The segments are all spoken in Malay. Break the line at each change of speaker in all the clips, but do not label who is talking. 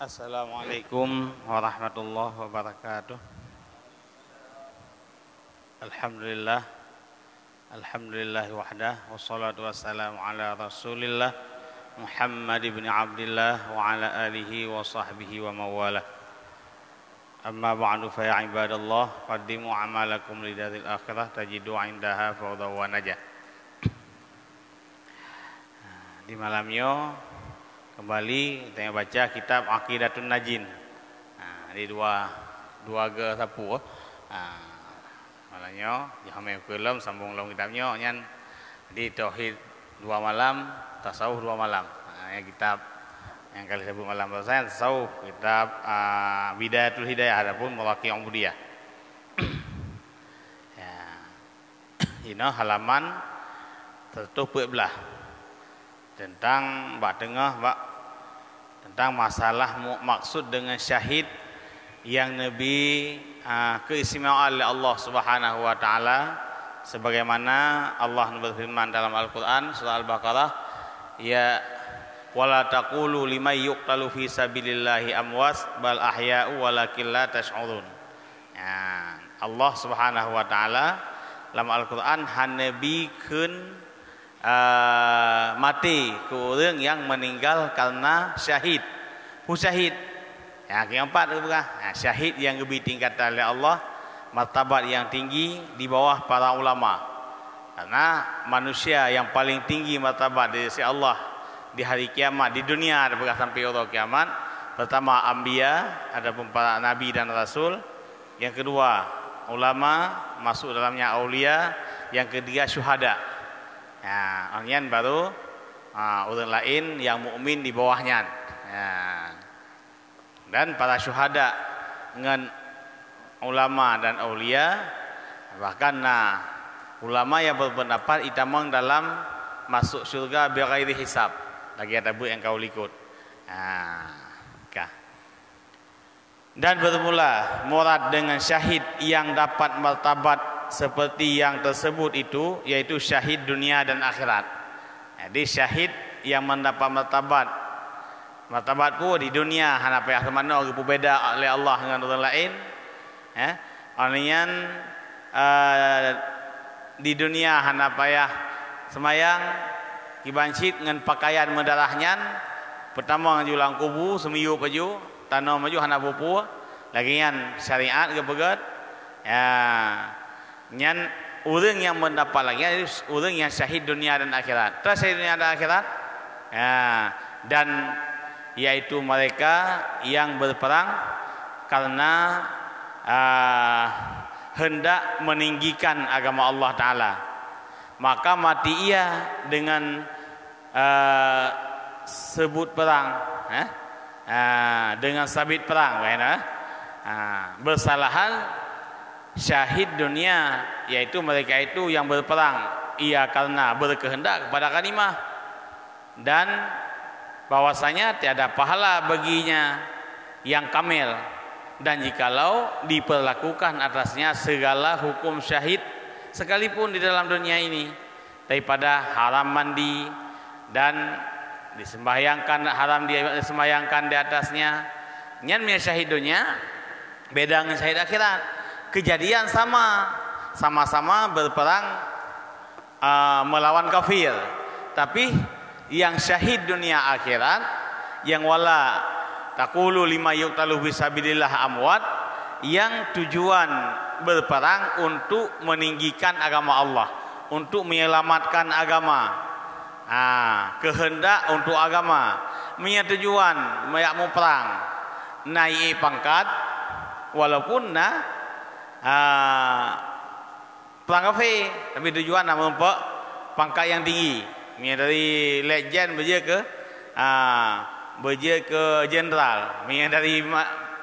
Assalamualaikum warahmatullahi wabarakatuh. Alhamdulillah, alhamdulillah wahdah, wassalatu wassalamu ala rasulillah Muhammad ibn Abdillah wa ala alihi wa sahbihi wa mawalah. Amma ba'du fa ya ibadallah, qaddimu amalakum lidaril akhirah tajidu indaha fawda wa najah. Di malamnya kembali kita baca kitab Aqidatun Najin. Di dua ke sapu. Malahnya jahamnya kelam sambung long kitabnya nyan di tauhid 2 malam, tasawuf 2 malam. Yang kitab yang kali sebut malam saya tasawuf, kitab Bidayatul Hidayah adapun Mawaqi' Ubudiyah. Ya. Ini halaman 114 tentang tentang masalah maksud dengan syahid yang Nabi keistimewaan oleh Allah Subhanahu wa taala, sebagaimana Allah berfirman dalam Al-Qur'an surah Al-Baqarah, ya wala taqulu liman yuqtalu fi sabilillahi amwas bal ahya'u walakin la tash'urun. Ya, Allah Subhanahu wa taala dalam Al-Qur'an hanabikeun mati ke orang yang meninggal karena syahid. Syahid. Ya, yang keempat itu bukan. Syahid yang lebih tingkatan oleh Allah, martabat yang tinggi di bawah para ulama. Karena manusia yang paling tinggi martabat di sisi Allah di hari kiamat di dunia ada sampai hari kiamat. Pertama anbiya, adapun para nabi dan rasul. Yang kedua ulama, masuk dalamnya aulia. Yang ketiga syuhada. Ya, orang baru orang lain yang mukmin di bawahnya. Ya. Dan para syuhada dengan ulama dan aulia, bahkan ulama yang berpendapat itamang dalam masuk syurga bighairi hisab. Lagi ada yang kau ikut. Dan bermula murad dengan syahid yang dapat martabat seperti yang tersebut itu, yaitu syahid dunia dan akhirat. Jadi syahid yang mendapat martabat ku di dunia hana payah ke mana orang berbeza oleh Allah dengan orang lain. Orang di dunia hana payah semayang kibancit dengan pakaian mendarahnya. Pertama julang kubu semiyu paju tanah maju hana pupu lagi yang syariat ke pegat. Ya, nyan orang yang mendapat lagi orang yang syahid dunia dan akhirat. Terus syahid dunia dan akhirat. Ya, dan yaitu mereka yang berperang karena hendak meninggikan agama Allah Ta'ala. Maka mati ia dengan sebut perang, dengan sabit perang, bersalahan syahid dunia, yaitu mereka itu yang berperang ia karena berkehendak kepada kalimah, dan bahwasanya tiada pahala baginya yang kamil, dan jikalau diperlakukan atasnya segala hukum syahid sekalipun di dalam dunia ini, daripada haram mandi dan disembahyangkan, haram disembahyangkan di atasnya, nyan syahid dunia beda dengan syahid akhirat. Kejadian sama-sama berperang melawan kafir, tapi yang syahid dunia akhirat, yang wala taqulu lima yuqtalu fisabilillah amwat, yang tujuan berperang untuk meninggikan agama Allah, untuk menyelamatkan agama, kehendak untuk agama, punya tujuan mau perang naik pangkat walaupun perang kafir, tapi tujuan memperoleh pangkat yang tinggi. Ini dari legend berja ke jenderal, ini dari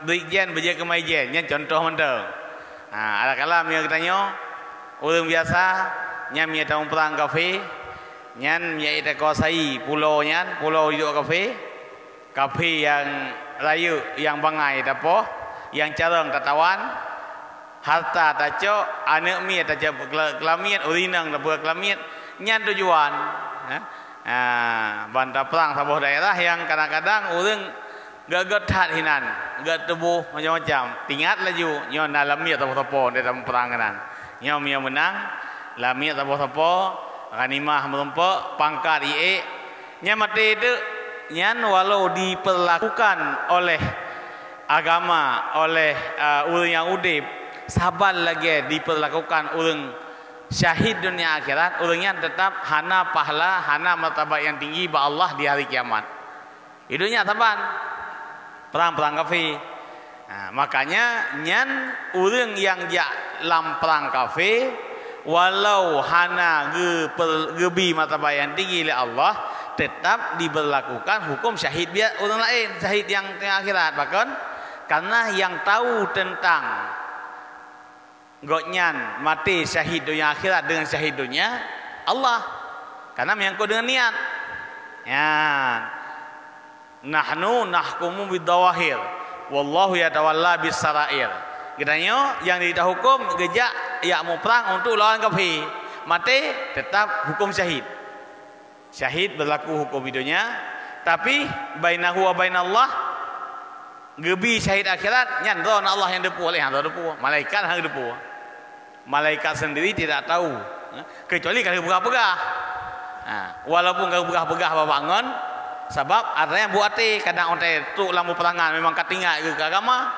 brigjen berja ke majen. Ini contoh mentang. Ada kala dia tanya orang biasa nyan dia tahu perang kafir, nyan dia itu kuasai pulau hidup kafir yang raya, yang bangai tapo, yang carang tatawan, harta taco, anak mi taco kelamian, urinang tapo kelamian, nyan tujuan. Bantah perang sebuah daerah yang kadang-kadang orang getat hinan, tubuh macam-macam. Tingat laju nyo na lamia tapo-tapo dalam perangan. Nyo mia menang, lamia tapo-tapo, ghanimah merempok, pangkat ie. Nya mati itu nyan walau diperlakukan oleh agama, oleh orang yang udip, sabar lagi diperlakukan orang syahid dunia akhirat, orangnya tetap hana pahala, hana martabat yang tinggi ba Allah di hari kiamat. Hidupnya taban perang-perang kafir. Nah, makanya nyan orang yang lam perang kafir walau hana gebi martabat yang tinggi oleh Allah, tetap diberlakukan hukum syahid biar orang lain, syahid yang akhirat. Bahkan karena yang tahu tentang gotnyan mati syahid dunia akhirat dengan syahid dunia Allah, karena menyangkut dengan niat. Ya, nahnu nahkumu bidawahir wallahu yatawalla bisarair. Katanya yang dihukum gejak ya mau perang untuk lawan kafir, mati tetap hukum syahid. Syahid berlaku hukum hidunya, tapi bainahu wa bainallah gebi syahid akhirat nyan ron Allah yang depu oleh hang depu, malaikat hang depu. Malaikat sendiri tidak tahu, kecuali kalau pegah-pegah. Nah, walaupun kalau pegah-pegah bangun, sebab ada yang buat kadang onte tu lamu perangan memang katingat ke agama,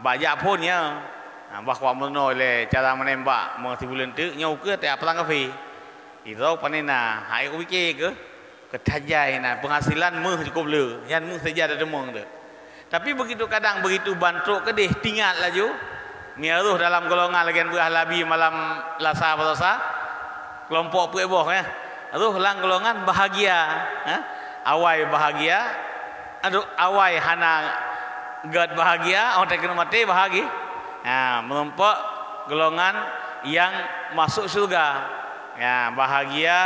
banyak pun ya. Nah, bahawa menoleh cara menembak mengerti bulan tu nyau ke tiap perang kafir. Itu panena, hai aku fikir ke ketajai na penghasilan meh cukup le, yang meh saja ada demong tu. Tapi begitu kadang begitu bantuk ke deh tinggal laju. Miaruh dalam golongan lagian buah labi malam lasa berdosa kelompok peboh ya. Aduh lang golongan bahagia, awai bahagia, aduh awai hana gad bahagia, orang tak kena mati bahagia. Nah, menumpuk golongan yang masuk surga, ya bahagia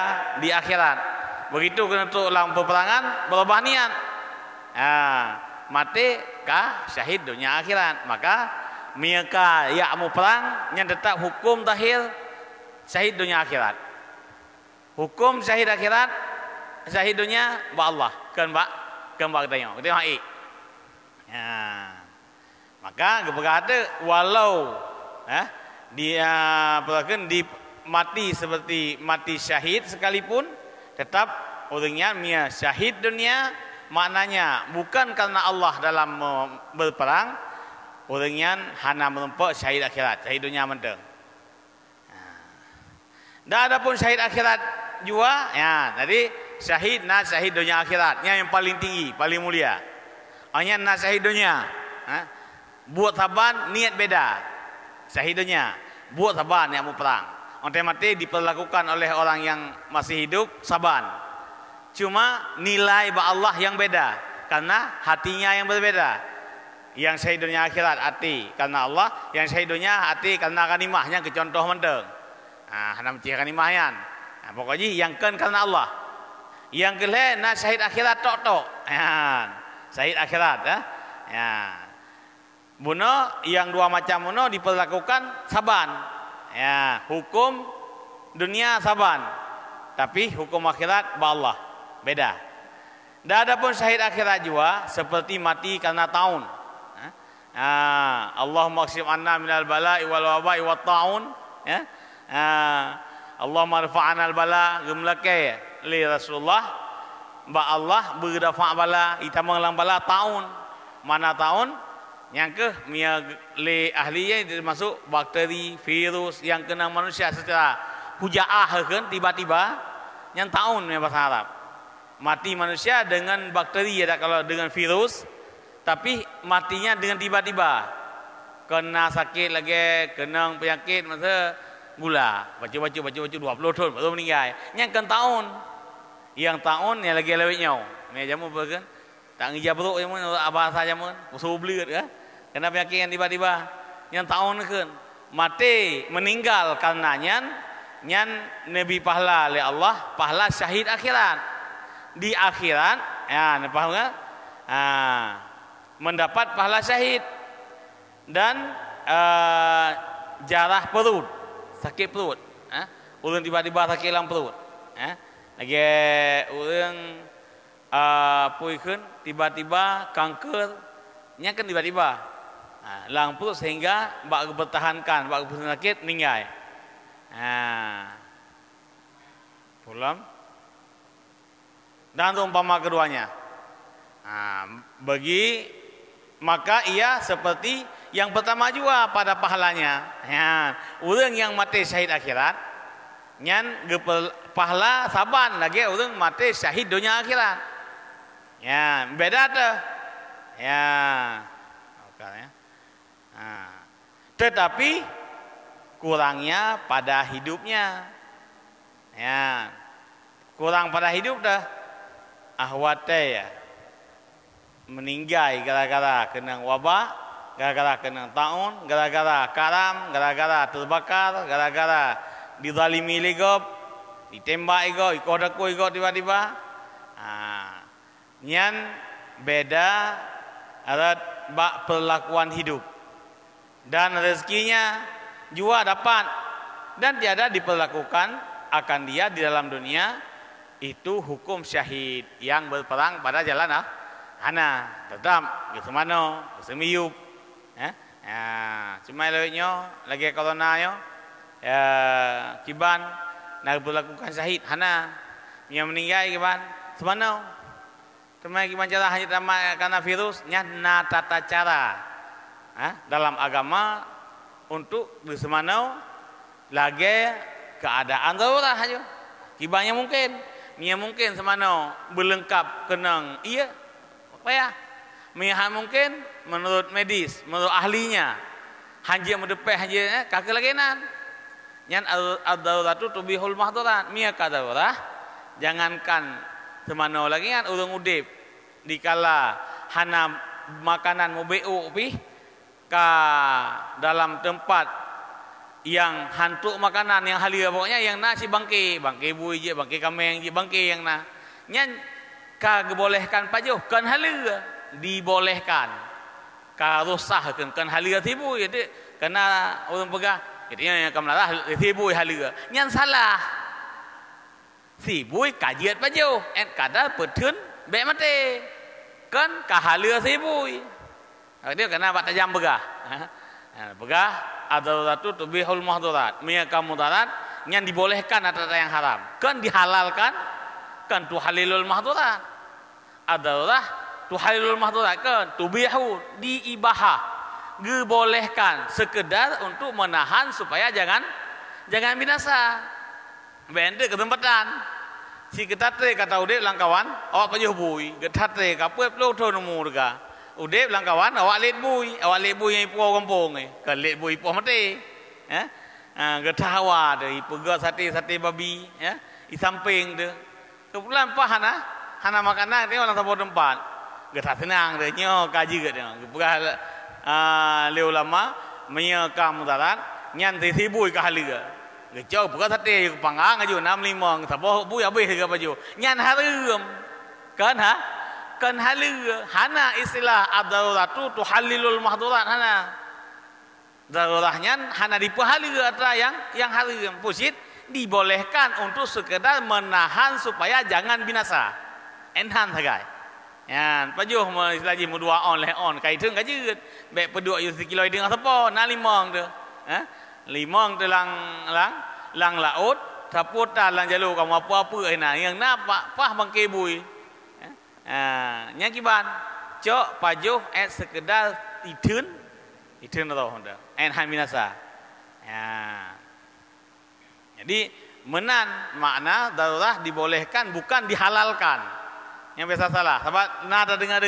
di akhirat. Begitu kena tu dalam peperangan berubah niat, mati kah syahid dunia akhirat. Maka mereka yang mau perang yang tetap hukum tahir syahid dunia akhirat. Hukum syahid akhirat, syahid dunia ba Allah. Kan ba? Kan ba kita hai. Ya. Maka keberkata walau dia perlakuan di mati seperti mati syahid sekalipun, tetap orangnya mia syahid dunia, maknanya bukan karena Allah dalam berperang, orangnya hana menumpuk syahid akhirat, syahid dunia menteng. Dan ada pun syahid akhirat juga, ya. Jadi syahid na syahid dunia akhiratnya yang paling tinggi, paling mulia. Hanya na syahid dunia, buat saban niat beda. Syahid dunia, buat saban yang mau perang. Orang mati diperlakukan oleh orang yang masih hidup saban. Cuma nilai ba Allah yang beda, karena hatinya yang berbeda. Yang syahid dunia akhirat hati karena Allah, yang syahid dunia hati karena ghanimahnya ke contoh menteng. Hana mesti ghanimahnya. Pokoknya yang kan karena Allah. Yang kelih na syahid akhirat tok. Syahid akhirat ya. Buno yang dua macam buno diperlakukan saban. Ya, hukum dunia saban. Tapi hukum akhirat ba Allah beda. Dan ada pun syahid akhirat juga seperti mati karena taun. Allahumma qsim anna minal bala'i wal waba'i wat taun, ya. Allahumma rfa'na al bala gemlake li Rasulullah ba Allah berdafa bala ita manglang bala taun. Mana taun? Yang ke mia li ahlinya termasuk bakteri, virus yang kena manusia secara hujaah kan tiba-tiba yang taun ya bahasa Arab. Mati manusia dengan bakteri ya, kalau dengan virus, tapi matinya dengan tiba-tiba. Kena sakit lagi, kena penyakit masa gula, baca-baca 20 tahun baru meninggal. Yang kan tahun. Yang tahun yang lagi lewatnya. Ni jamu berkan. Tak ngija perut jamu abah saja jamu, usul belut kan. Kena penyakit yang tiba-tiba. Yang tahun kan mati meninggal karenanya nyan nabi pahala oleh Allah, pahala syahid akhirat. Di akhirat ya paham kan? Mendapat pahala syahid dan jarah perut, sakit perut, orang tiba-tiba sakit dalam perut, lagi orang puikeun tiba-tiba kanker nya kan tiba-tiba lang perut sehingga bak bertahankan bak sakit meninggal. Pulang dan umpama keduanya bagi maka ia seperti yang pertama juga pada pahalanya. Orang yang mati syahid akhirat nyan pahala saban lagi orang mati syahid dunia akhirat. Beda tuh. Okay. Tetapi kurangnya pada hidupnya. Kurang pada hidup dah. Ahwate ya. Meninggal gara-gara kena wabak, gara-gara kena taun, gara-gara karam, gara-gara terbakar, gara-gara dizalimi legop, ditembak iko daku tiba-tiba. Nyan beda ada bak perlakuan hidup dan rezekinya juga dapat dan tiada diperlakukan akan dia di dalam dunia itu hukum syahid yang berperang pada jalan hana tetap gitu mano semiyup cuma lewatnya lagi corona yo kiban nak berlakukan syahid hana yang meninggal kiban semano cuma gimana cara hanya karena virus nyana tata cara dalam agama untuk bersemanau lagi keadaan darurat aja kibanya mungkin semanau berlengkap kenang iya apa ya mungkin menurut medis menurut ahlinya haji mendepeh haji kaki laginan nyan ad-daruratu tubihul mahdurat mia kadaurah jangankan semano lagi kan urang udip dikala hana makanan mubeu pi ka dalam tempat yang hantuk makanan yang halia pokoknya yang nasi bangke bui je bangke kameng je bangke yang na nyan ka gebolehkan pajuh kan halia dibolehkan ka rusahkeun kan halia tibu jadi kena urang pegah jadi yang kamlarah tibu halia nyan salah sibui kajiat pajuh kadal petun bek mate kan kahalia sibui dia kena bat tajam begah begah ad-daruratu tubihul mahdurat miyaka mudarat yang dibolehkan atau yang haram kan dihalalkan kan tuhalilul mahdurat ad-darurah tuhalilul mahdurat kan tubihu diibahah dibolehkan sekedar untuk menahan supaya jangan binasa bende ketempatan si ketate kata udep langkawan awak pajuh bui ketate kapuep lo to nemu dega udep langkawan awak let bui yang ipo kampung kan let bui ipo mate getawa de ipo sate babi di samping de kebetulan pa hana makanan dia orang sabor tempat getah tenang de nyo kaji ge dia pegah le ulama menyekam mudarat nyan sibui ka haliga jauh bukan sate panggang aja 6-5 saboh bui habis ke baju nyan harum kan kan halia hana istilah ad-daruratu tuhallilul mahdurat hana darurahnya hana dipahalia atra yang harum pusit dibolehkan untuk sekedar menahan supaya jangan binasa enhan sagai yan pajuh lagi mudua on leh on kai teung kajeut bek peduk yu sekilo dengan sepo na limong tu limong tu lang laut taputan lang jalur kamu apa-apa yang napa pah bangke bui nya kiban cok pajuh sekedar itun atau honda han binasa jadi menan makna darurah dibolehkan bukan dihalalkan yang biasa salah sahabat nada dengar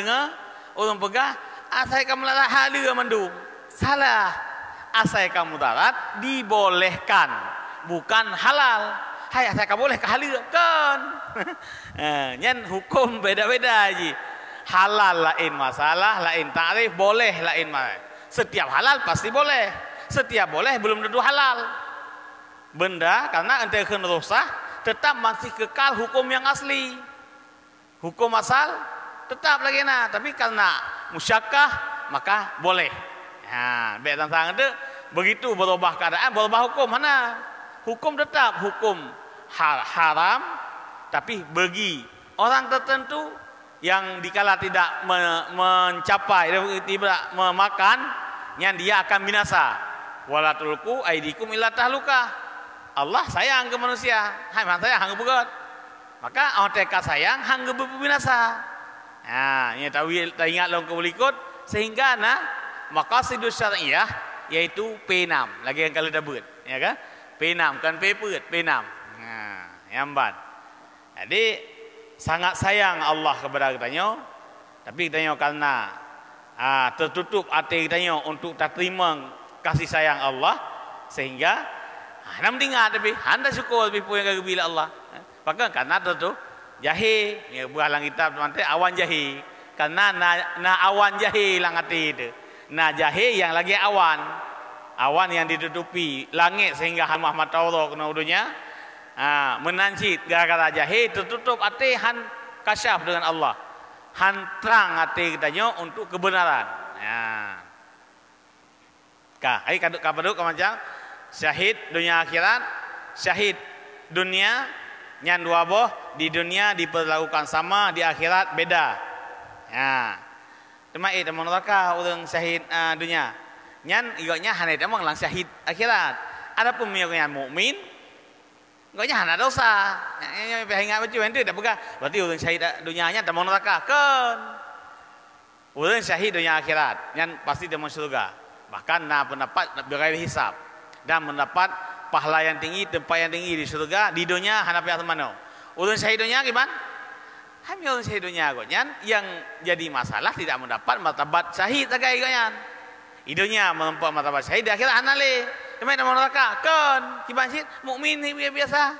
orang pegah asai kamu larat halia mendung salah asai kamu darat dibolehkan bukan halal hai asai kamu boleh kehalia kan nyan hukum beda-beda aja halal lain masalah lain ta'rif boleh lain masalah setiap halal pasti boleh setiap boleh belum tentu halal benda karena ente kena rusak tetap masih kekal hukum yang asli hukum asal tetap lagi nah tapi karena musyakkah maka boleh baik tentang itu begitu berubah keadaan berubah hukum mana hukum tetap hukum haram tapi bagi orang tertentu yang dikala tidak mencapai tidak memakan, yang dia akan binasa. Wala tulqu aidikum ila tahluka. Allah sayang ke manusia, hai man sayang hang begot. Maka teka sayang hang binasa. Nah, ini tahu ingat long ke berikut sehingga maqasidus syar'iyyah yaitu P6 lagi yang kalau dabut, ya kan? P6 kan P-put, P6. Nah, yamban. Jadi sangat sayang Allah kepada kitanya, tapi kitanya karena tertutup hati kitanya untuk tak terima kasih sayang Allah, sehingga nak mendengar tapi anda syukur tapi pun yang bila Allah. Maka karena tu jahil, ya buah kitab teman-teman awan jahil. Karena awan jahil lang hati itu. Jahil yang lagi awan. Awan yang ditutupi langit sehingga hamah mata Allah kena udunya. Menancit gara-gara jahil tertutup hati han kasyaf dengan Allah. Han terang hati kitanya untuk kebenaran. Ai kaduk kapaduk macam syahid dunia akhirat, syahid dunia nyan dua boh di dunia diperlakukan sama, di akhirat beda. Ya. Cuma teman neraka orang syahid dunia. Nyan igaknya hanai temang lang syahid akhirat. Adapun yang mukmin igaknya hana dosa. Nya ingat baca ente dak pegah. Berarti orang syahid dunianya temang neraka kan. Orang syahid dunia akhirat nyan pasti temang surga. Bahkan pendapat berakhir hisab dan mendapat pahala yang tinggi, tempat yang tinggi di surga. Di dunia hanapi atas mana? Ulun syahid dunia gimana? Kami ulun syahid dunia goyan yang jadi masalah tidak mendapat martabat syahid agai goyan. Di dunia mendapat martabat syahid, di akhirat hanale. Kemana mau neraka? Kan gimana sih? Mukmin ni biasa.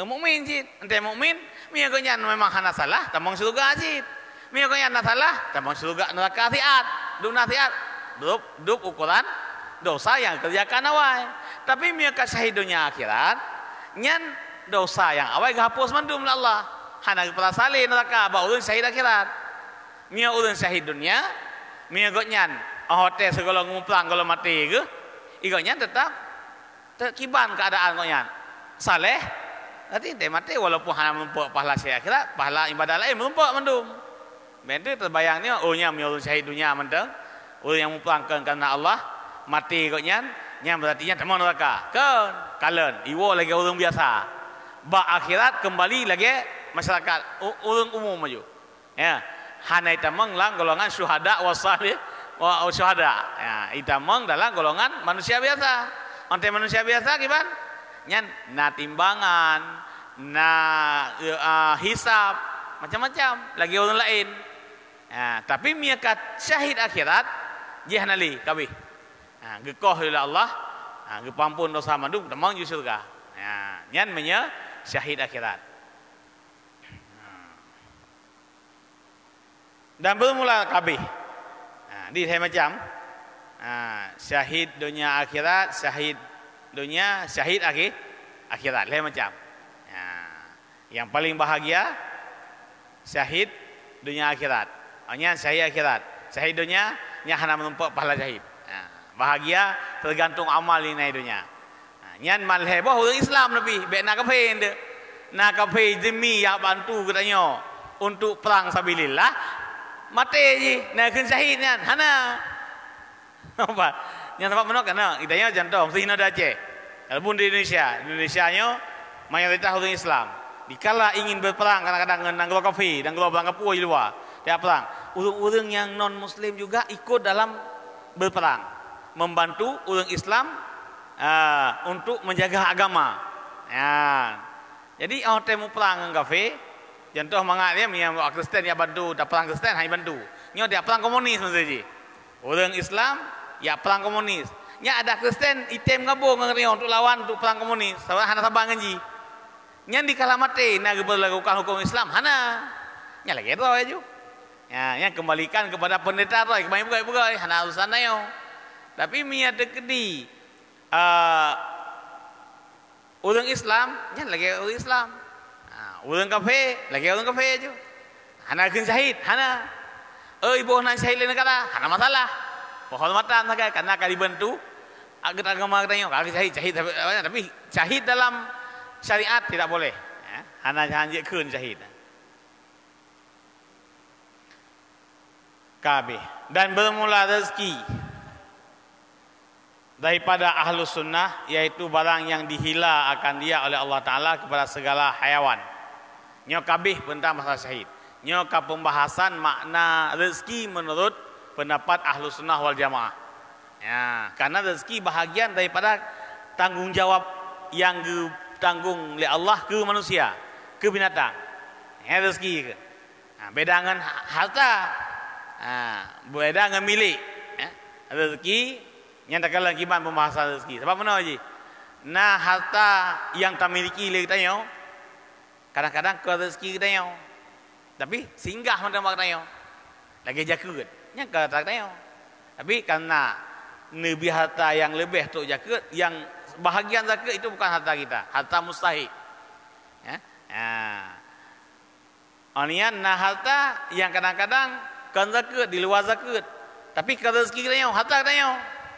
Mukmin sih, ente mukmin, mi goyan memang hana salah, tamang surga sih. Mi goyan hana salah, tamang surga neraka tiat, dunia tiat. Duk ukuran dosa yang kerjakan awal. Tapi mereka syahid dunia akhirat nyan dosa yang awal hapus mandum Allah. Hana perasali neraka ba ulun syahid akhirat. Mia ulun syahid dunia, mia gotnyan hotel segala ngumplang kalau mati ke, igotnyan tetap terkiban keadaan gotnyan. Saleh nanti teh mati walaupun hana mempuak pahala syahid akhirat, pahala ibadah lain mempuak mandum. Benda terbayangnya nya mia ulun syahid dunia menteng. Ulun yang memperangkan karena Allah mati gotnyan yang berarti nya temang neraka kan kalen iwo lagi orang biasa ba akhirat kembali lagi masyarakat orang umum maju ya hanai temang lang golongan syuhada wasalih wa syuhada ya itamang dalam golongan manusia biasa ante manusia biasa gimana nyan timbangan hisab macam-macam lagi orang lain ya tapi miakat syahid akhirat jihanali kabeh. Gekoh oleh Allah, gepampun dosa mandum temang ju surga. Nyan menya syahid akhirat. Dan bermula kabeh. Di saya macam syahid dunia akhirat, syahid dunia, syahid akhirat. Lain macam. Yang paling bahagia syahid dunia akhirat. Nyan syahid akhirat. Syahid dunia nya hana menumpak pahala syahid. Bahagia tergantung amal ini dunia. Nyan mal heboh orang Islam lebih baik nak kafe ende. Nak kafe demi yang bantu katanya untuk perang sabilillah. Mati je nak kena syahid nyan. Hana. Apa? Yang tempat menok kana idanya contoh mesti hina Aceh. Walaupun di Indonesia-nya mayoritas orang Islam. Dikala ingin berperang kadang-kadang dengan kafe dan gelombang kapur di luar. Dia perang. Orang-orang yang non muslim juga ikut dalam berperang, membantu orang Islam untuk menjaga agama. Jadi orang temu perang dengan kafe, contoh mangatnya yang Kristen dia bantu, dah perang Kristen hai bantu. Nyo dia perang komunis maksudnya. Orang Islam ya perang komunis. Nya ada Kristen item gabung dengan untuk lawan untuk perang komunis. Sabah hana sabang ngaji. Nya dikala mati nak berlakukan hukum Islam hana. Nya lagi itu aja. Ya, yang kembalikan kepada pendeta tu, kembali buka, hana urusan nayo. Tapi mia dekedi, orang Islam, jangan lagi orang Islam, orang kafe, lagi orang kafe aja. Hana kena syahid, hana. Ibu nak syahid lain negara, hana masalah. Penghormatan saja, karena kali bantu, agar agama katanya, kalau syahid, tapi syahid dalam syariat tidak boleh. Hana jangan kena syahid. kabeh. Dan bermula rezeki daripada ahlus sunnah, yaitu barang yang dihila akan dia oleh Allah Ta'ala kepada segala hayawan. Nyo kabeh tentang masalah syahid. Nyo ka pembahasan makna rezeki menurut pendapat ahlus sunnah wal jamaah. Ya, karena rezeki bahagian daripada tanggungjawab yang ditanggung oleh Allah ke manusia, ke binatang. Ya, rezeki ke. Beda dengan harta. Beda dengan milik. Ya, rezeki yang tak kalah kiban pembahasan rezeki. Sebab mana Haji? Nah, harta yang tak miliki le kita yo. Kadang-kadang ke rezeki kita yo. Tapi singgah macam kita yo. Lagi jaga. Nya ke tak yo. Tapi karena nabi harta yang lebih tu jaga, yang bahagian zakat itu bukan harta kita, harta mustahik. Ya. Onian nah harta yang kadang-kadang kan zakat di luar zakat. Tapi ke rezeki kita yo, harta kita yo.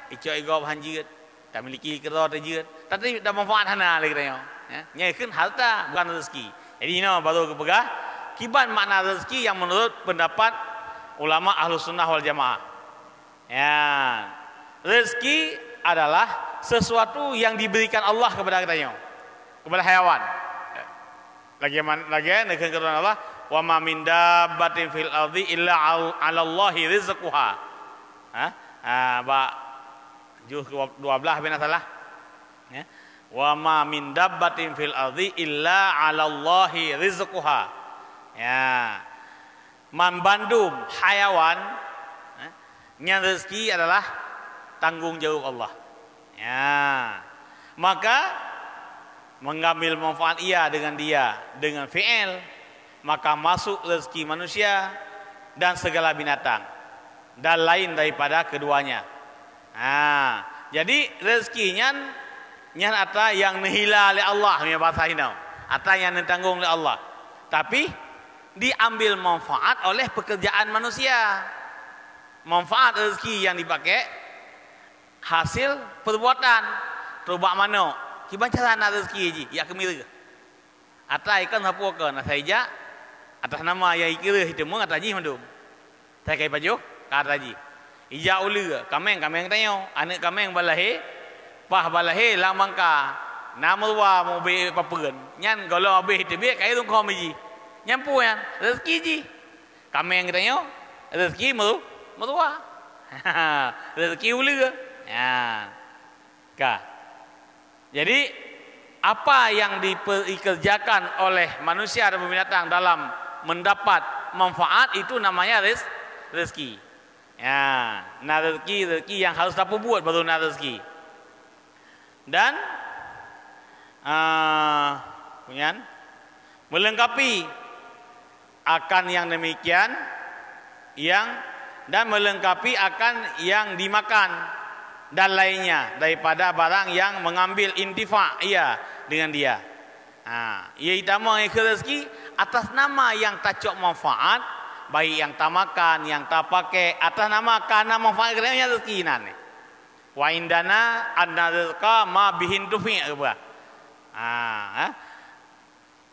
Icok ego hanjit, tak miliki kerja terjit, tapi dah manfaat hana lagi kita. Ya, nyakin harta bukan rezeki. Jadi ini baru kepegah kiban makna rezeki yang menurut pendapat ulama ahlus sunnah wal jamaah. Ya, rezeki adalah sesuatu yang diberikan Allah kepada kita, kepada hayawan. Lagi negeri keturunan Allah, wa ma min dabbatin fil ardi illa 'ala Allahi rizquha. Juz 12 benar salah. Ya. Wa ma min dabbatin fil ardi illa 'ala Allahi rizquha. Ya. Membandum hayawan, yang rezeki adalah tanggung jawab Allah. Ya. Maka mengambil manfaat ia dengan fi'il, maka masuk rezeki manusia dan segala binatang dan lain daripada keduanya. Jadi rezekinya nyan ata yang nihila oleh Allah punya bahasa hinau, ata yang ditanggung oleh Allah, tapi diambil manfaat oleh pekerjaan manusia. Manfaat rezeki yang dipakai hasil perbuatan. Terubak mana? Kiban cara nak rezeki ji, ya kemira. Ata ikan apa ke? Nak saja atas nama yang ikira hitemu ata ji mandum. Saya kai baju kata ji. Ija ulu kameng tanyo anak kameng balahe pah balahe lamangka namwa mo be papeun nyan golo be tebe kai tung khom ji nyampu yan rezeki ji kameng tanyo rezeki merua rezeki ulu ya ka. Jadi apa yang dikerjakan oleh manusia dan binatang dalam mendapat manfaat itu namanya rezeki. Ya, nah rezeki yang harus dapat buat baru nak rezeki. Dan melengkapi akan yang demikian dan melengkapi akan yang dimakan dan lainnya daripada barang yang mengambil intifa dengan dia. Ia itama rezeki atas nama yang tak cok manfaat, baik yang tak makan, yang tak pakai, atas nama karena manfaat kerana rezeki nane. Wa indana anna rizqa ma bihin tufi.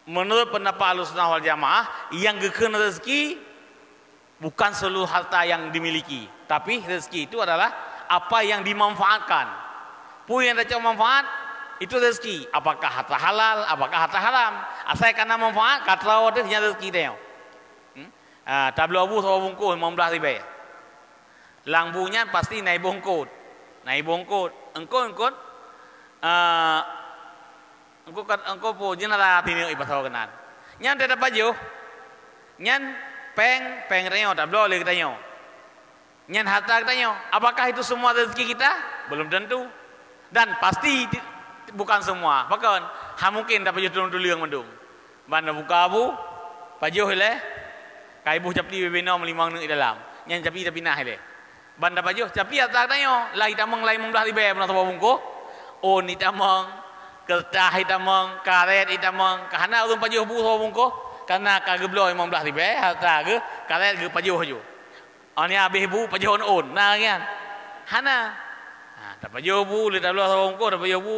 Menurut pendapat Ahlussunnah wal Jamaah, yang gekena rezeki bukan seluruh harta yang dimiliki, tapi rezeki itu adalah apa yang dimanfaatkan. Pun yang tak manfaat itu rezeki. Apakah harta halal, apakah harta haram, asal karena manfaat kata orang itu rezeki dia. Tablo abu sawo bungkus 15 ribu. Langbunya pasti naik bungkut. Engkau po jenara tini ipasau kenan. Nyan tidak baju. Nyan peng reo tablo le katanya. Nyan harta katanya. Apakah itu semua rezeki kita? Belum tentu. Dan pasti bukan semua. Bahkan mungkin dapat jatuh tuliang mendung. Banda buka abu, baju le. Kai buh capli bebena melimang nang dalam. Nyan capi tapi nah le. Banda baju capi harta katanya. Lai tamang lai 15 ribu pernah tahu bungko. Oh ni tamang kertas itamang karet itamang kahana urang baju bu tahu bungko. Karena kageblo 15 ribu harta ke karet ke baju haju. Ani habis bu baju on. Nah kan. Hana. Tak baju bu le tak tahu bungko tak baju bu.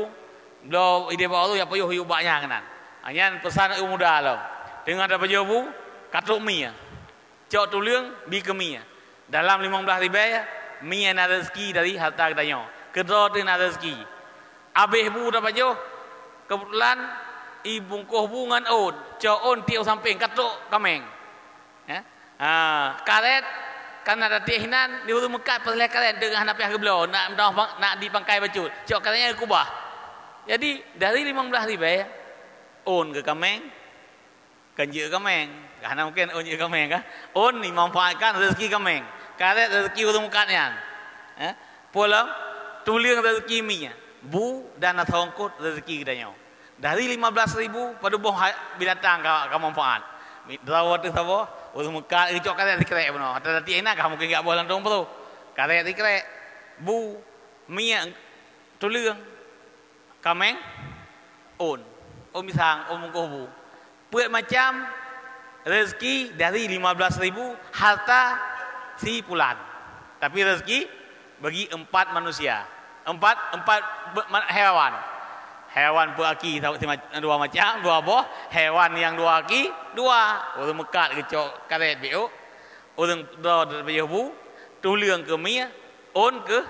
Blo ide baru ya baju hiu banyak kanan. Nyan pesan muda lo. Dengan tak baju bu katuk mi. Cok tuliang bi kemia. Dalam 15 ribu mi ana rezeki dari harta katanya. Kedua tu nak rezeki. Habis bu dapat jo. Kebetulan ibungkuh bungan on, on tiup samping katuk kameng. Ya. Karet kan ada tihinan di hulu mekat pasal karet dengan hanapi harga belau nak dipangkai bacut. Cok karetnya kubah. Jadi dari 15 ribu on ke kameng, kerja kameng. Karena mungkin on je kameng kan. On ni memanfaatkan rezeki kameng. Karet rezeki hulu mekatnya. Pola tuliang rezeki minya. Bu dan thongkut rezeki katanya. Dari 15.000 pada boh binatang kau manfaat. Rawat tu sabo, urus mekat cok karet dikrek benar. Tadi enak kamu mungkin enggak boleh landong perlu. Karet dikrek. Bu minya tuliang kameng on. Misang mungkuh bu. Buat macam rezeki dari 15.000 harta si pulan. Tapi rezeki bagi 4 manusia. 4 hewan. Hewan beraki dua macam, dua boh. Hewan yang dua aki, dua. Orang mekat kecok karet biuk. Orang dua dari bu. Tuliang ke mia, on ke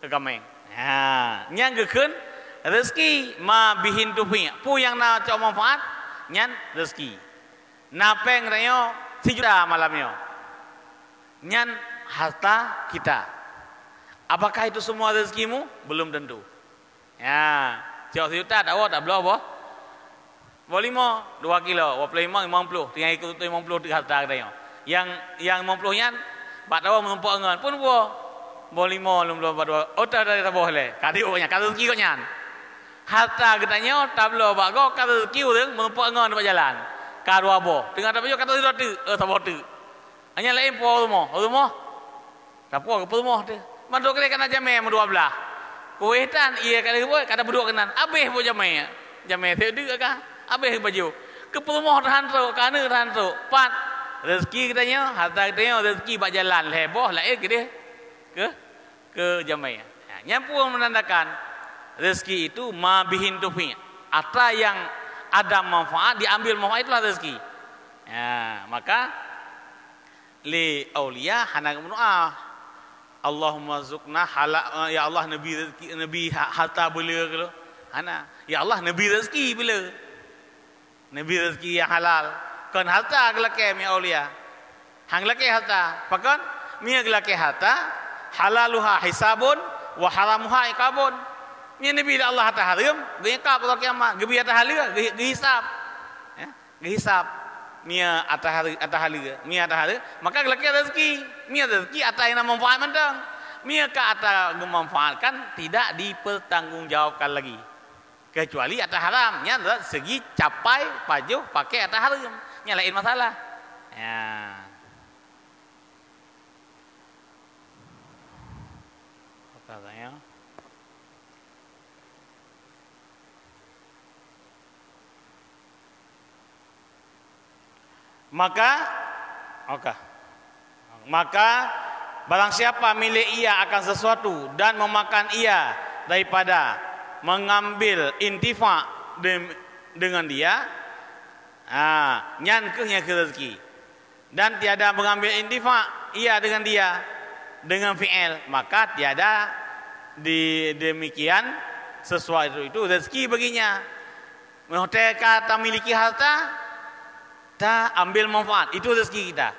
kameng. Yang kekun rezeki ma bihin tupi. Pu yang nak cok manfaat, nyan rezeki. Napeng rayo 1 juta malamnya. Nyan harta kita. Apakah itu semua rezekimu? Belum tentu. Ya, cok 1 juta tak belah apa? 25, 2 kilo, 25, 50. Tinggal ikut 50 di harta katanya. Yang 50-nya, tak tahu menumpuk dengan pun buah. 25, 52. Oh, tak ada boleh. Kadiuknya, kalau rezeki kau nyan. Harta katanya, tak belah bago, kalau rezeki orang menumpuk dengan di jalan. Kadu abo. Tengah tak baju kata tu, tak boleh. Hanya lain po rumah. Tak apa, ke rumah tu. Manduk kali kena jamai dua belah. Kuitan ia kali boy kata berdua kenan. Habis bo jamai. Jamai tu kah? Habis baju. Ke rumah hantu, kana hantu. Pat rezeki katanya, harta katanya rezeki bak jalan heboh lain ke dia. Ke jamai. Nyampu menandakan rezeki itu ma bihin tufi. Apa yang ada manfaat diambil manfaat itulah rezeki. Ya, maka li auliya hana menuah. Allahumma zukna halal, ya Allah nabi harta bila kalau hana ya Allah nabi rezeki bila nabi rezeki yang halal kan harta gelake mi aulia hang lake harta pakan mi gelake harta halaluha hisabun wa haramuha iqabun mi nabi Allah harta haram gengkap pada kiamat gebi harta halal gehisab ya gehisab mia atahari mia atahari maka gelake rezeki mia rezeki atai yang manfaat mentang mia ka ata memanfaatkan tidak dipertanggungjawabkan lagi kecuali atah haramnya adalah segi capai pajuh pakai atah haram nya lain masalah ya katanya maka barang siapa milik ia akan sesuatu dan memakan ia daripada mengambil intifa dengan dia, nyan ke rezeki dan tiada mengambil intifa ia dengan dia dengan fi'il, maka tiada demikian sesuatu itu rezeki baginya. Menghotel kata miliki harta ta ambil manfaat itu rezeki kita.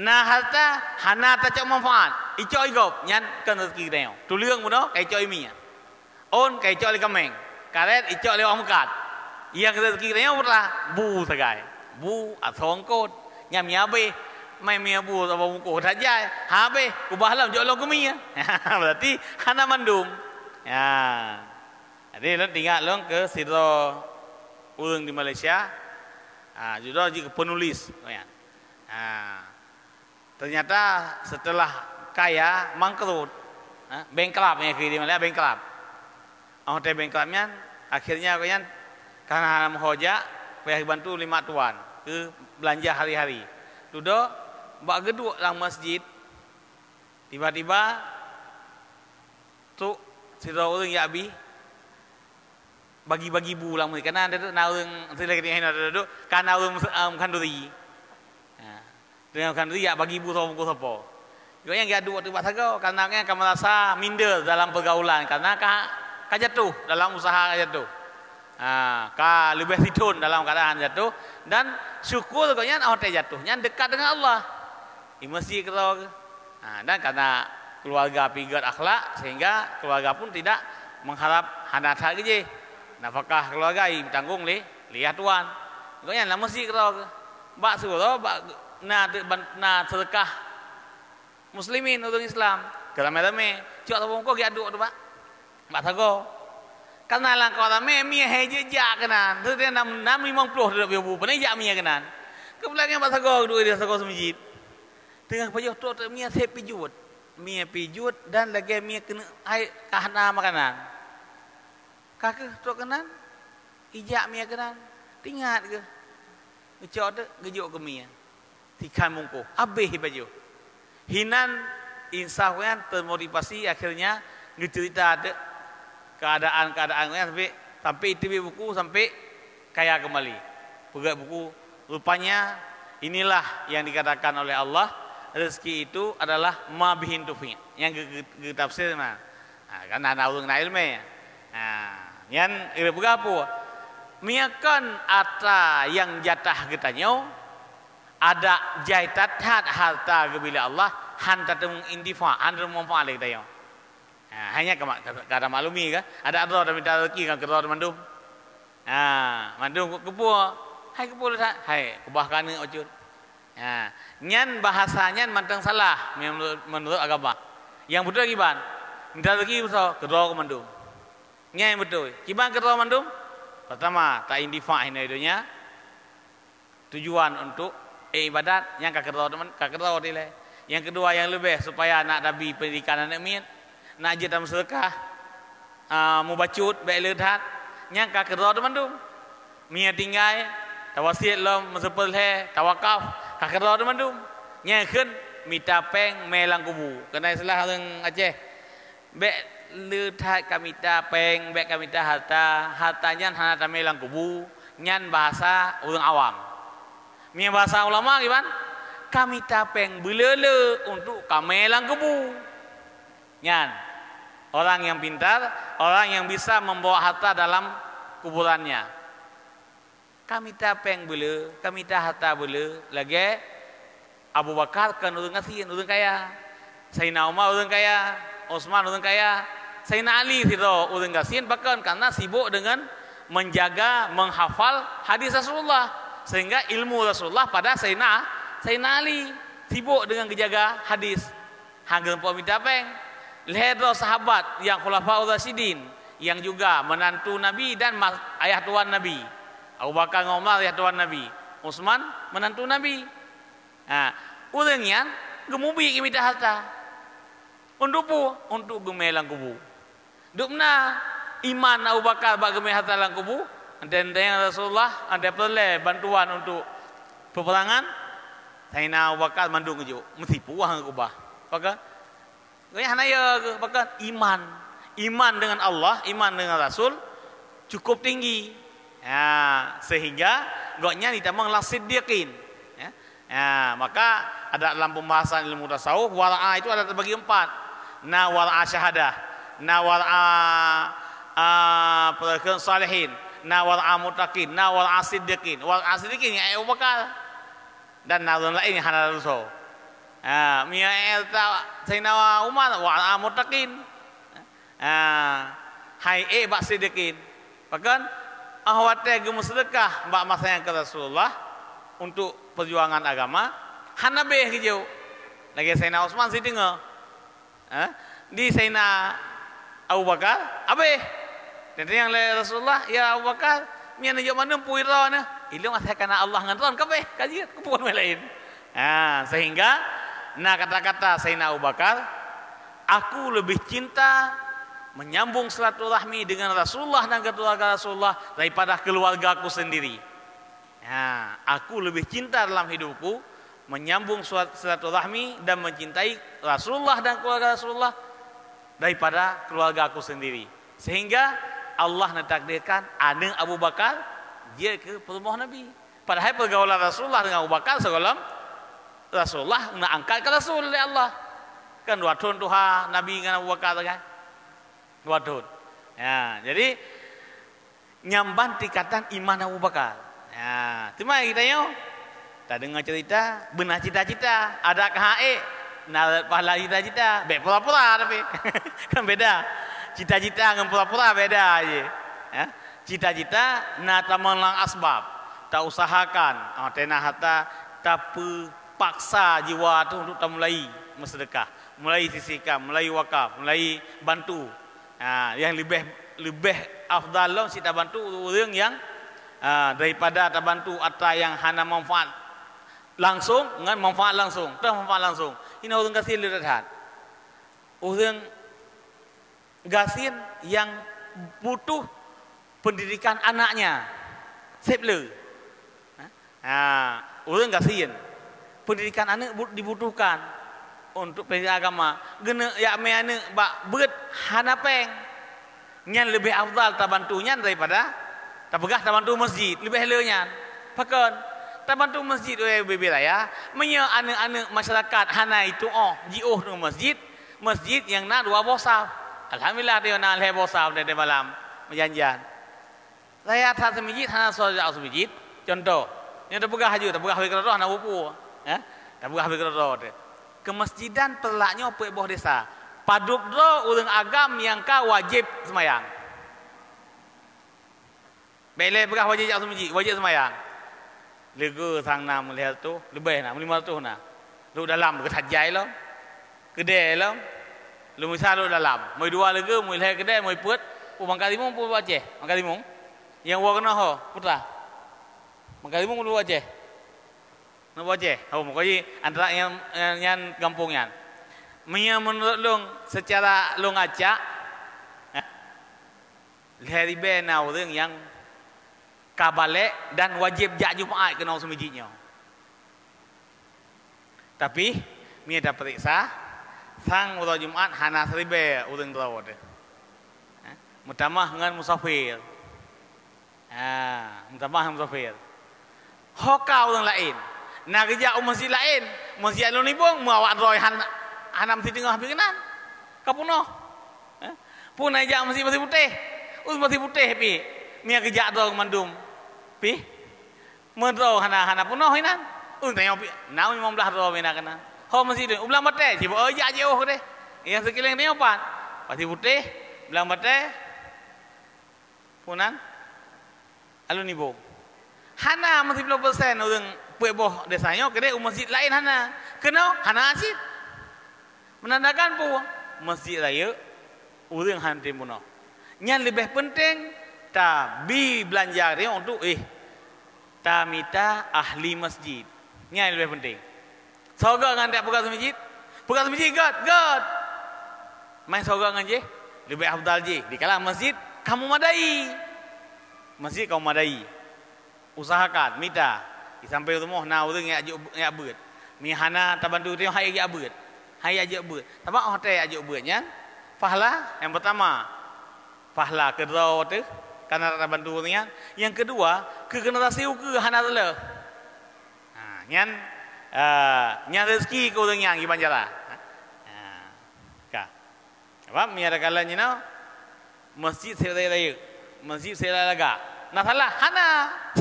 Nah harta hana ta cok manfaat. Ico igop nyan kan rezeki kita. Tuliang muno kai cok iminya. On kai cok le kameng. Karet ico le orang mekat. Yang rezeki kita pula bu sagai. Bu athong kot nyam nyabe mai mia bu sama muko saja. Habe kubahlam jok lo kumia. Berarti hana mandum. Ya. Jadi lo tinggal lo ke sido urang di Malaysia. Juga penulis, ternyata setelah kaya mangkrut, bankrupt di Malaysia bankrupt. Hotel bankruptnya akhirnya karena menghoja, payah bantu 5 tuan ke belanja hari-hari. Duduk bak geduk dalam masjid, tiba-tiba tu si orang ya abi bagi-bagi bulang mereka karena ada naung sila kita ada karena naung kanduri dengan kanduri ya bagi bu tahu buku apa yang gaduh waktu basago karena kan merasa minder dalam pergaulan karena ka jatuh dalam usaha jatuh. Ka lebih sidun dalam keadaan jatuh dan syukur kanya hotel jatuhnya dekat dengan Allah. Mesti kita dan karena keluarga pigat akhlak sehingga keluarga pun tidak mengharap hanat saja. Nafkah keluarga ditanggung lihat tuan. Kanya lah mesti kita bak suruh bak na sedekah muslimin untuk Islam kerame-rame cok tapong ko giaduk tu bak sago karena lang ko rame mi heje jak kenan tu dia 50 dak biu pun jak mi kenan kebelakang bak sago duk dia sago semjid tengah pajoh tu mi sep pijut dan lagi mi kena ai kahna makanan kakek tu kenan ijak mi kenan tingat ke cok tu gejuk ke mi tikan mungko habis baju hinan insaf kan termotivasi akhirnya ngecerita ada keadaan-keadaan kan sampai itu buku sampai kaya kembali pegang buku rupanya inilah yang dikatakan oleh Allah rezeki itu adalah ma bihin tufi yang tafsir kan ana urang na ilmu yan begapo miakan ata yang jatah getanyo ada jaitat harta kebila Allah hanta temu indifa andro manfaat lagi tayo hanya kada maklumi ka ada ada minta rezeki kan kerja mandum mandum kepu hai kepu hai kubah kana ocur nyan bahasanya mantang salah menurut agama yang betul kiban minta rezeki so kerja mandum nyai betul kiban kerja mandum pertama tak indifa hidupnya tujuan untuk ibadat yang kakerau dile. Yang kedua yang lebih supaya anak nabi pendidikan anak min nak je dalam sedekah mubacut baik ledat yang kakerau mandum mia tinggal tawasil lom mesepel he tawakaf kakerau mandum yang keun mita peng melang kubu kena salah orang Aceh baik ledat kamita peng baik kamita hartanya hana melang kubu nyan bahasa orang awam. Mia bahasa ulama gimana? Kami tapeng belele untuk kamelang kebu. Nyan. Orang yang pintar, orang yang bisa membawa harta dalam kuburannya. Kami tapeng bele, kami harta bele. Lagi Abu Bakar kan orang ngasih, orang kaya. Sayyidina Umar orang kaya, Utsman orang kaya. Sayyidina Ali itu orang kasihan bahkan karena sibuk dengan menjaga, menghafal hadis Rasulullah. Sehingga ilmu Rasulullah pada Sayyidina Ali sibuk dengan menjaga hadis. Hanggeun po minta peng. Lehdo sahabat yang khulafaur rasyidin yang juga menantu Nabi dan ayah tuan Nabi. Abu Bakar dan Umar ayah tuan Nabi. Utsman menantu Nabi. Urang yang gemubi minta harta. Untuk gemelang kubu. Dukna iman Abu Bakar bak gemel harta lang kubu. Dan Rasulullah ada perle bantuan untuk peperangan. Sayyidina Abu Bakar mandung keju mesti puah kubah. Maka gaya hanaya ke bahkan iman dengan Allah, iman dengan Rasul cukup tinggi. Sehingga goknya ditambah lasiddiqin. Maka ada dalam pembahasan ilmu tasawuf wara'a itu ada terbagi 4. Wara'a syahadah, wara'a perkara salihin, wara'a muttaqin, wara'a siddiqin. Wara'a siddiqin ya Abu Bakar dan nazar lain hana Rasul. Mia elta Sayyidina Umar wara'a muttaqin. Hai bak siddiqin. Bahkan ahwate gemu sedekah bak masa yang ke Rasulullah untuk perjuangan agama hana beh hijau. Lagi Sayyidina Utsman si dengar. Di Sayyidina Abu Bakar abe dan yang Rasulullah ya Abu Bakar mian jo mana puira na ilung asal kana Allah nganton kabeh kaji kepuan lain. Sehingga kata-kata Sayyidina Abu Bakar aku lebih cinta menyambung silaturahmi dengan Rasulullah dan keluarga Rasulullah daripada keluargaku sendiri. Aku lebih cinta dalam hidupku menyambung silaturahmi dan mencintai Rasulullah dan keluarga Rasulullah daripada keluarga aku sendiri. Sehingga Allah mentakdirkan anak Abu Bakar dia ke rumah Nabi. Padahal pergaulan Rasulullah dengan Abu Bakar sebelum Rasulullah nak angkat ke Rasul oleh Allah. Kan 2 tahun Tuhan Nabi dengan Abu Bakar kan. 2 tahun. Ya, jadi nyamban tingkatan iman Abu Bakar. Ya, cuma kita yo tak dengar cerita benar cita-cita, ada KHE, nak pahala cita-cita, pura-pura tapi kan beda. Cita-cita dengan pura-pura beda aje. Ya. Cita-cita nak tamanlang asbab, tak usahakan, tenah harta tapi paksa jiwa tu untuk mulai bersedekah, mulai sisihkan, mulai wakaf, mulai bantu. Yang lebih afdal kita bantu orang yang daripada tak bantu atau yang hana manfaat langsung dengan manfaat langsung, tak manfaat langsung. Ini orang kasih lihat. Orang gasin yang butuh pendidikan anaknya, sepele. Orang gasin pendidikan anak dibutuhkan untuk pendidikan agama. Gena ya me anak bak beut hana peng. Nyan lebih afdal tak bantunya daripada tak pegah tak bantu masjid, lebih helanya. Pakon tak bantu masjid ya. Menya anak-anak masyarakat hana itu jiuh dengan masjid yang nak 2 bosaf. Alhamdulillah dia nak 2 bosaf dari malam menjanjian. Saya tak semijit hana soal semijit. Contoh, yang tak pegah haju, tak pegah habis kerana nak upu. Ya, tak pegah habis kerana. Kemasjidan pelaknya pe boh desa. Padup do orang agam yang ka wajib semayang. Bele pegah wajib semijit, wajib semayang. Lega sang nam melihat tu, lebih nak 500 nak. Lu dalam ke tajai lo. Kedai lo. Lu misal lu dalam. Moi 2 lega, moi leh kedai, moi put, mangkalimung pu Aceh, mangkalimung. Yang wa kena ho, putra. Mangkalimung lu Aceh. Nak Aceh. Ho mokoji antara yang kampung yan. Menya menurut long secara long acak leh ribe na orang yang kabale dan wajib jak Jumaat kena semijitnya. Tapi mia dah periksa sang orang Jumaat hana seribe orang rawat. Mutamah dengan musafir. Mutamah musafir. Hoka orang lain. Nak kerja masjid lain, masjid alun ibung muawak roy hanam si tengah bikinan. Kapunoh. Pun ajak masjid putih. Masjid putih pi. Mia kerja tu mandum. Pi medro hana punoh hinan tengok pi nau 15 ro mena kana ho masih de ulang mate si bo aja jauh deh yang sekeliling tengok pan pasti putih ulang mate punan alun ibu hana masih 10% orang pe boh desanya kedai masjid lain hana kena hana asid menandakan pu masjid raya orang hanti punoh yang lebih penting tabi belanja dia untuk tamita ahli masjid. Ini yang lebih penting. Soga dengan tak pegang masjid. Pegang masjid god. Main soga dengan je lebih afdal je. Di kalangan masjid kamu madai. Masjid kamu madai. Usahakan mita sampai rumah na orang yang beut. Mi hana tabantu tengok hai ajak beut. Hai ajak beut. Tapi hotel ajak beutnya pahala yang pertama. Pahala kedua tu karena tak bantu nian. Yang kedua, ke generasi ke hana tele. Nyan nyan rezeki ke orang yang gimana cara. Ka. Apa miara kala nyina masjid selai masjid selai laga. Nah salah hana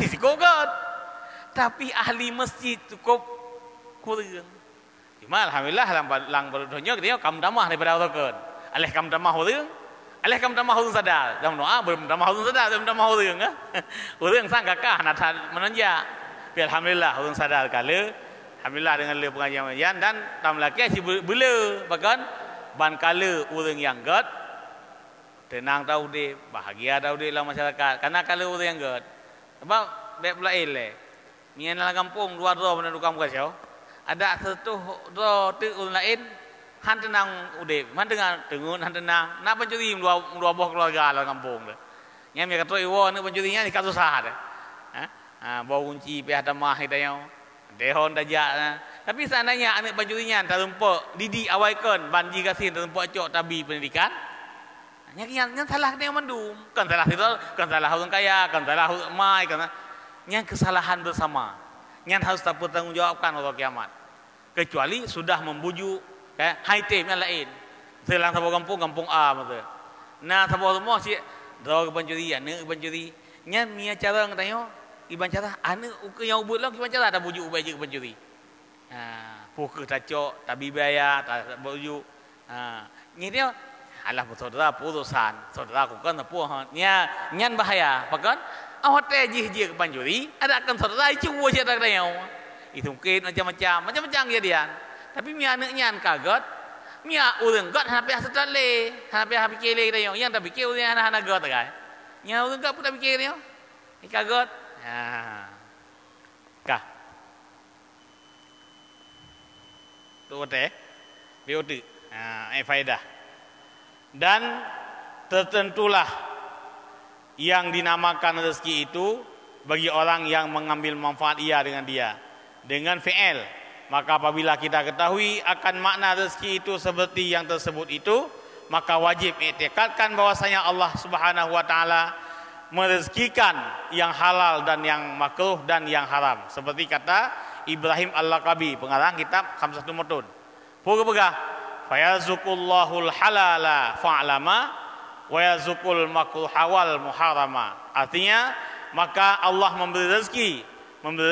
sisi kogot. Tapi ahli masjid cukup kurang. Cuma alhamdulillah lang baru dunia dia kam damah daripada orang. Alih kam damah orang. Alih kam tamah orang sadar, dalam doa belum tamah orang sadar, belum tamah orang orang sang kakak nak menanja. Alhamdulillah orang sadar kala, alhamdulillah dengan le pengajian dan tam laki si bela bahkan ban kala orang yang god tenang tahu deh, bahagia tahu deh dalam masyarakat. Karena kala orang yang god, sebab baik pula ele. Mian dalam kampung 2 ro mana dukang kasau. Ada satu ro tu orang lain han tenang ude, man dengan tengun han tenang. Nak pencuri dua buah keluarga dalam kampung tu. Yang mereka kata iwo nak pencurinya di kasus sah dah. Bawa kunci pihak damah kita yang dehon dajak. Tapi seandainya anak pencurinya terumpak didik awalkan banji kasih terumpak cok tabi pendidikan. Yang salah dia mandum. Kan salah itu, kan salah orang kaya, kan salah orang mai, kan yang kesalahan bersama. Yang harus tak bertanggungjawabkan oleh kiamat. Kecuali sudah membujuk Kayak hai tim yang lain. Selang sabo kampung A mata. Nah sabo semua si draw ke pencuri, ane ke pencuri. Nyan mia cara ngatanya iban cara ane uke yang ubut lah iban cara ada bujuk ubay je ke pencuri. Pukul tacok, tak bibaya, tak bujuk. Ni dia alah saudara urusan. Saudara aku kan apa nyan bahaya. Pakan awak teh je ke pencuri, ada akan saudara cuba je tak ada. Itu mungkin macam-macam dia. Tapi mi anaknya kaget, mi urang got hana pihak setale, hana pihak fikir lagi dia. Yang tak fikir urang hana got kan. Yang urang got pun tak fikir dia. Kaget. Kah. Tu teh. Biota. Faedah. Dan tertentulah yang dinamakan rezeki itu bagi orang yang mengambil manfaat ia dengan dia. Dengan fi'il. Maka apabila kita ketahui akan makna rezeki itu seperti yang tersebut itu, maka wajib iktikadkan bahwasanya Allah Subhanahu wa taala merezekikan yang halal dan yang makruh dan yang haram. Seperti kata Ibrahim Al-Laqabi, pengarang kitab Khamsatul Mutun. Pura-pura, fayazuqullahul halala fa'lama wa yazukul makruha wal muharama. Artinya, maka Allah memberi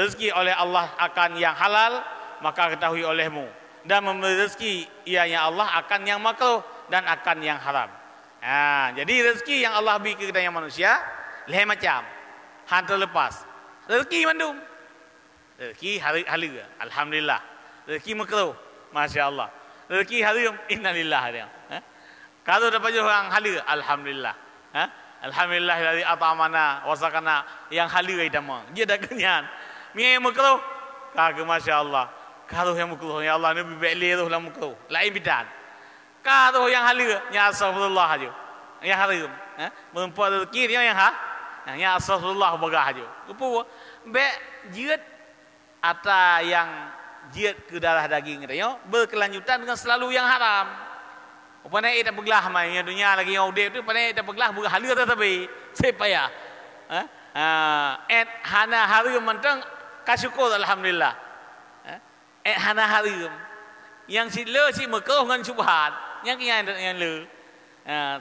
rezeki oleh Allah akan yang halal, maka ketahui olehmu, dan memberi rezeki ianya Allah akan yang makruh dan akan yang haram. Jadi rezeki yang Allah beri kepada manusia lain macam, han terlepas. Rezeki mandum, rezeki halal, alhamdulillah. Rezeki makruh, masya-Allah. Rezeki haram, innalillah dia. Kalau dapat orang halal, alhamdulillah. Alhamdulillah dari atamana wasakana yang halal itu mah. Dia dah kenyang. Mi makruh, kagak masya-Allah. Kalau yang makruh ya Allah Nabi beli tu lah makruh. Lain bidan. Kalau yang halal ya astagfirullah aja. Yang haram, merempuan rezeki dia yang ya astagfirullah bagah aja. Apa? Be jiat atau yang jiat ke darah daging dia berkelanjutan dengan selalu yang haram. Upana ida beglah mai dunia lagi yang udip tu pandai ida beglah bukan halal tetapi sepaya. Hana haram mentang kasyukur alhamdulillah. Hana haram yang si le si makruh dengan syubhat yang le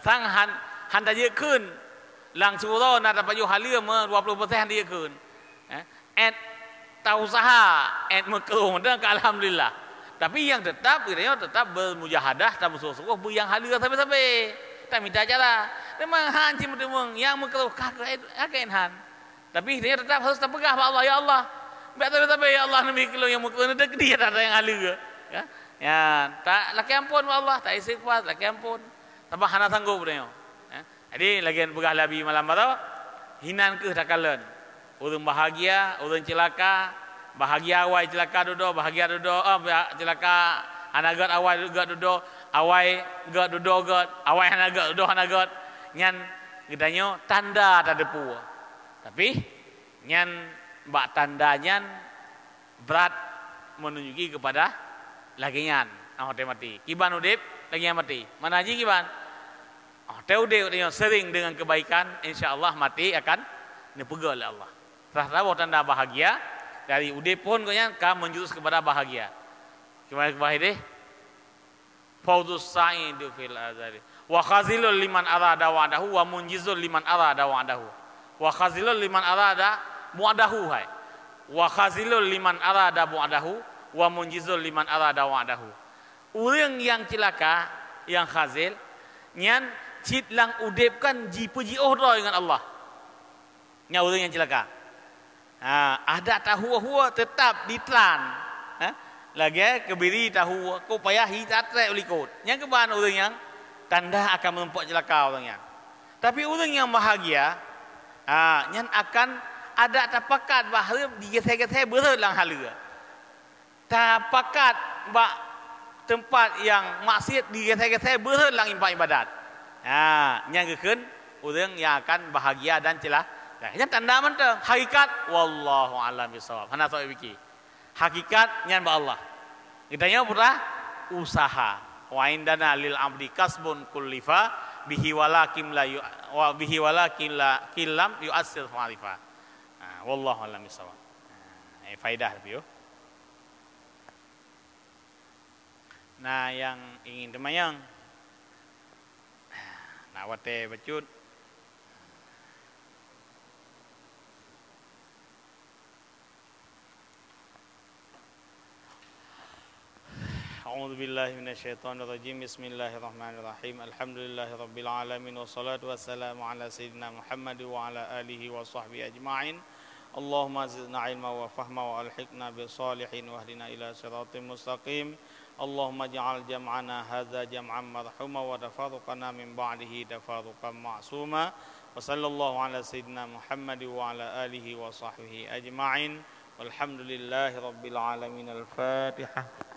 sang han dah je kun lang suro na dapat ju halal 20% dia kun tak usaha makruh dan alhamdulillah. Tapi yang tetap dia tetap bermujahadah, tak bersuruh-suruh yang halal sampai tak minta cara. Memang han cim demang yang makruh kagak han. Tapi dia tetap harus terpegah pada Allah, ya Allah. Betul tapi ya Allah Nabi kalau yang makruh ada dia tak ada yang halal. Ya, tak laki ampun Allah, tak istighfar, laki ampun. Tambah hana sanggup dia. Jadi lagian pegah labi malam baru hinan ke takalan. Orang bahagia, orang celaka, bahagia awai celaka duduk, bahagia duduk, celaka hanagat awai duduk duduk, awai gak duduk gak, awai hanagat duduk hanagat. Nyan gedanya tanda tak depu. Tapi nyan bak tandanya berat menunjuki kepada lagian teh mati. Kiban udip lagian mati. Mana haji kiban? Teh udip dia sering dengan kebaikan, insya-Allah mati akan dipegal oleh Allah. Tahu tanda bahagia dari udip pun kanya kam menjurus kepada bahagia. Gimana bahagia deh? Faudus sa'idu fil azari. Wa khazilul liman arada wa'dahu wa munjizul liman arada wa'dahu. Wa khazilul liman arada mu'adahu hai. Wa khazilul liman arada mu'adahu wa munjizul liman arada wa'adahu. Orang yang celaka, yang khazil, nyan citlang udipkan jipuji ohro dengan Allah. Nya orang yang celaka. Ada tahu tetap ditelan. Lagi kebiri tahu ko payah hitate ulikut. Yang keban orang yang tanda akan merempuan celaka orangnya. Tapi orang yang bahagia, nyan akan ada tapakat bahagia digeseh-geseh berat lang halal. Tapakat bak tempat yang maksiat digeseh-geseh berat lang ibadat. Yang kekeun orang yang akan bahagia dan celah. Yang tanda mentang hakikat wallahu a'lam bishawab. Hana tahu biki. Hakikat nyan ba Allah. Kitanya pura usaha. Wa indana lil abdi kasbun kullifa bihi walakin la kilam yu'assir ma'rifah. Wallahu a'lam bishawab. Faedah lebih. Nah, yang ingin temayang. Nah, wate bacut. A'udzu billahi minasyaitonir rajim. Bismillahirrahmanirrahim. Alhamdulillahirabbil alamin wassalatu wassalamu ala sayyidina Muhammad wa ala alihi wa sahbihi ajma'in. Allahumma zidna ilma wa fahma wa alhiqna bis salihin wahdina ila siratal mustaqim. Allahumma ja'al jam'ana hadza jam'an marhuma wa tafarruqana min ba'dihi tafarruqan ma'suma. Wa sallallahu ala sayyidina Muhammad wa ala alihi wa sahbihi ajma'in. Walhamdulillahi rabbil alamin. Al-Fatihah.